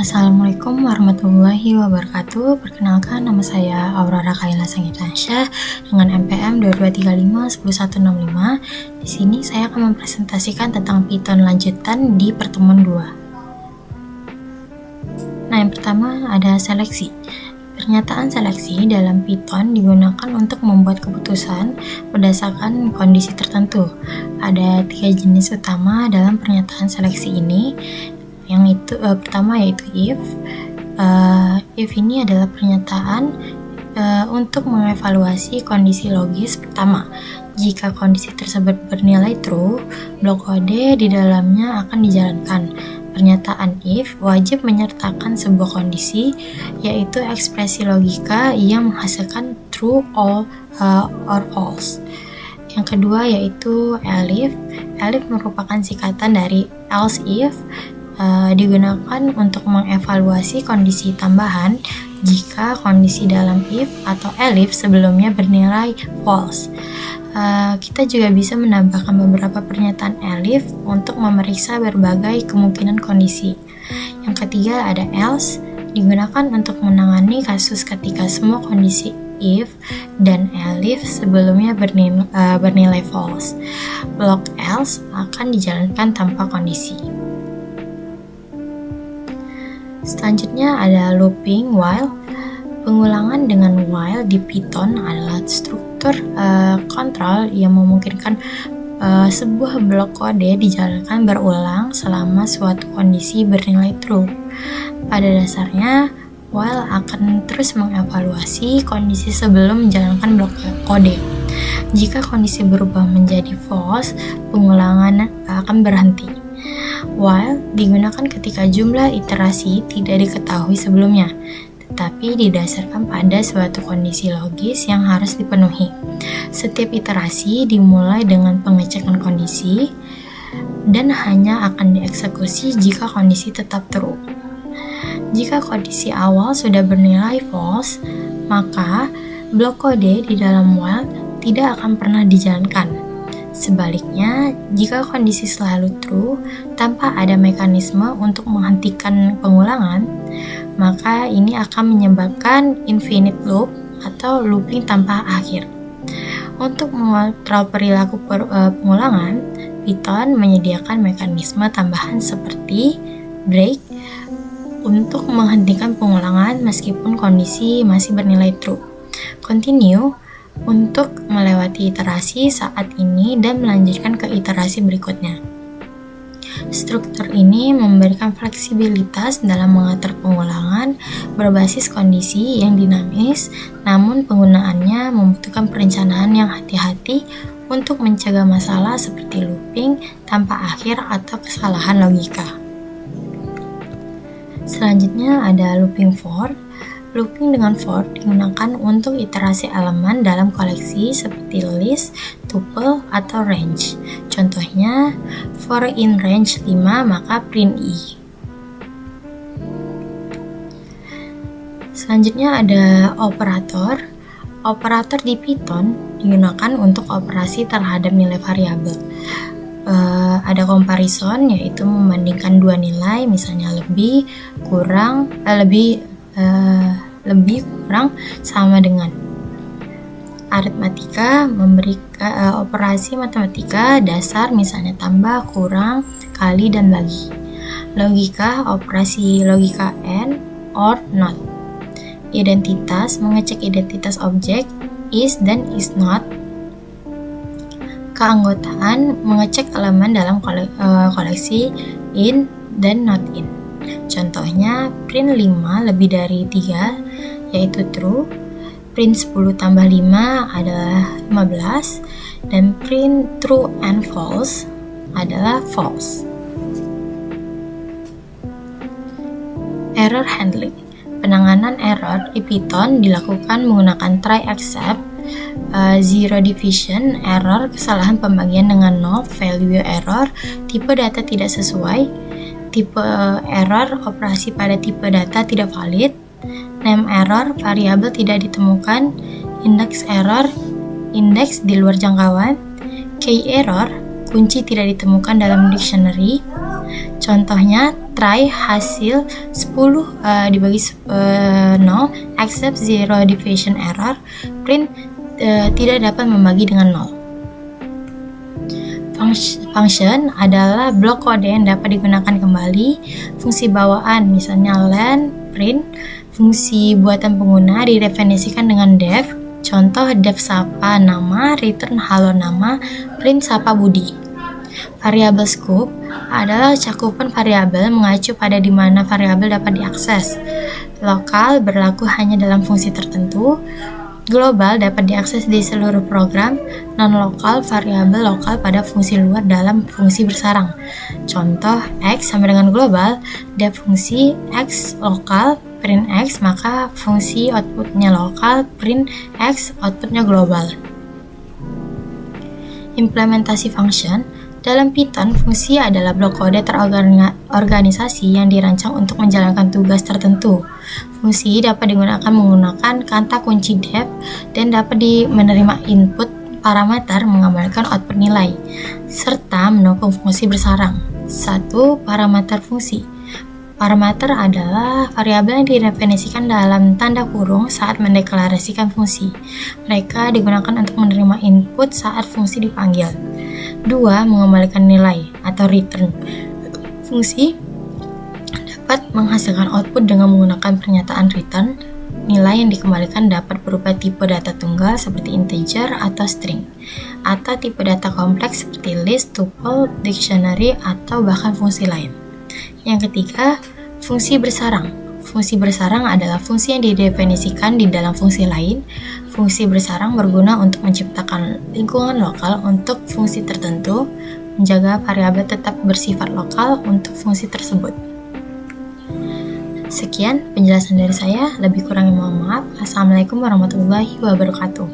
Assalamualaikum warahmatullahi wabarakatuh. Perkenalkan, nama saya Aurora Kaila Sangitansyah dengan NPM 22351165. Di sini saya akan mempresentasikan tentang Python lanjutan di pertemuan 2. Nah, yang pertama ada seleksi. Pernyataan seleksi dalam Python digunakan untuk membuat keputusan berdasarkan kondisi tertentu. Ada 3 jenis utama dalam pernyataan seleksi ini. Yang itu pertama yaitu if. If ini adalah pernyataan untuk mengevaluasi kondisi logis pertama. Jika kondisi tersebut bernilai true, blok kode di dalamnya akan dijalankan. Pernyataan if wajib menyertakan sebuah kondisi, yaitu ekspresi logika yang menghasilkan true or false. Yang kedua yaitu elif. Elif merupakan singkatan dari else if, digunakan untuk mengevaluasi kondisi tambahan jika kondisi dalam if atau elif sebelumnya bernilai false. Kita juga bisa menambahkan beberapa pernyataan elif untuk memeriksa berbagai kemungkinan kondisi. Yang ketiga ada else, digunakan untuk menangani kasus ketika semua kondisi if dan elif sebelumnya bernilai false. Blok else akan dijalankan tanpa kondisi. Selanjutnya ada looping while. Pengulangan dengan while di Python adalah struktur kontrol yang memungkinkan sebuah blok kode dijalankan berulang selama suatu kondisi bernilai true. Pada dasarnya, while akan terus mengevaluasi kondisi sebelum menjalankan blok kode. Jika kondisi berubah menjadi false, pengulangan akan berhenti. While digunakan ketika jumlah iterasi tidak diketahui sebelumnya, tetapi didasarkan pada suatu kondisi logis yang harus dipenuhi. Setiap iterasi dimulai dengan pengecekan kondisi dan hanya akan dieksekusi jika kondisi tetap true. Jika kondisi awal sudah bernilai false, maka blok kode di dalam while tidak akan pernah dijalankan. Sebaliknya, jika kondisi selalu true tanpa ada mekanisme untuk menghentikan pengulangan, maka ini akan menyebabkan infinite loop atau looping tanpa akhir. Untuk mengontrol perilaku pengulangan, Python menyediakan mekanisme tambahan seperti break untuk menghentikan pengulangan meskipun kondisi masih bernilai true, continue untuk melewati iterasi saat ini dan melanjutkan ke iterasi berikutnya. Struktur ini memberikan fleksibilitas dalam mengatur pengulangan berbasis kondisi yang dinamis, namun penggunaannya membutuhkan perencanaan yang hati-hati untuk mencegah masalah seperti looping tanpa akhir atau kesalahan logika. Selanjutnya ada looping for. Looping dengan for digunakan untuk iterasi elemen dalam koleksi seperti list, tuple, atau range. Contohnya, for in range 5 maka print i. Selanjutnya ada operator. Operator di Python digunakan untuk operasi terhadap nilai variabel. Ada comparison, yaitu membandingkan dua nilai, misalnya lebih kurang sama dengan. Aritmatika memberikan operasi matematika dasar, misalnya tambah, kurang, kali, dan bagi. Logika, operasi logika and, or, not. Identitas, mengecek identitas objek, is dan is not. Keanggotaan, mengecek elemen dalam koleksi in dan not in. Contohnya, print 5 lebih dari 3 yaitu true, print 10 tambah 5 adalah 15, dan print true and false adalah false. Error handling. Penanganan error di Python dilakukan menggunakan try except, zero division, error, kesalahan pembagian dengan 0, value error, tipe data tidak sesuai, tipe error, operasi pada tipe data tidak valid, name error, variabel tidak ditemukan, index error, indeks di luar jangkauan, key error, kunci tidak ditemukan dalam dictionary. Contohnya, try hasil 10 dibagi 0, accept zero division error, print tidak dapat membagi dengan 0. Function adalah blok kode yang dapat digunakan kembali. Fungsi bawaan misalnya len, print. Fungsi buatan pengguna didefinisikan dengan def. Contoh def sapa nama, return halo nama, print sapa Budi. Variabel scope adalah cakupan variabel mengacu pada di mana variabel dapat diakses. Lokal berlaku hanya dalam fungsi tertentu. Global dapat diakses di seluruh program. Non-lokal variabel lokal pada fungsi luar dalam fungsi bersarang. Contoh x sama dengan global, def fungsi x lokal, print x, maka fungsi outputnya lokal, print x, outputnya global. Implementasi function. Dalam Python, fungsi adalah blok kode terorganisasi yang dirancang untuk menjalankan tugas tertentu. Fungsi dapat digunakan menggunakan kata kunci def dan dapat menerima input parameter menggambarkan output nilai, serta mendukung fungsi bersarang. 1. Parameter fungsi. Parameter adalah variabel yang didefinisikan dalam tanda kurung saat mendeklarasikan fungsi. Mereka digunakan untuk menerima input saat fungsi dipanggil. 2. Mengembalikan nilai atau return. Fungsi dapat menghasilkan output dengan menggunakan pernyataan return. Nilai yang dikembalikan dapat berupa tipe data tunggal seperti integer atau string, atau tipe data kompleks seperti list, tuple, dictionary, atau bahkan fungsi lain. Yang ketiga, fungsi bersarang. Fungsi bersarang adalah fungsi yang didefinisikan di dalam fungsi lain. Fungsi bersarang berguna untuk menciptakan lingkungan lokal untuk fungsi tertentu, menjaga variabel tetap bersifat lokal untuk fungsi tersebut. Sekian penjelasan dari saya, lebih kurangnya mohon maaf. Assalamualaikum warahmatullahi wabarakatuh.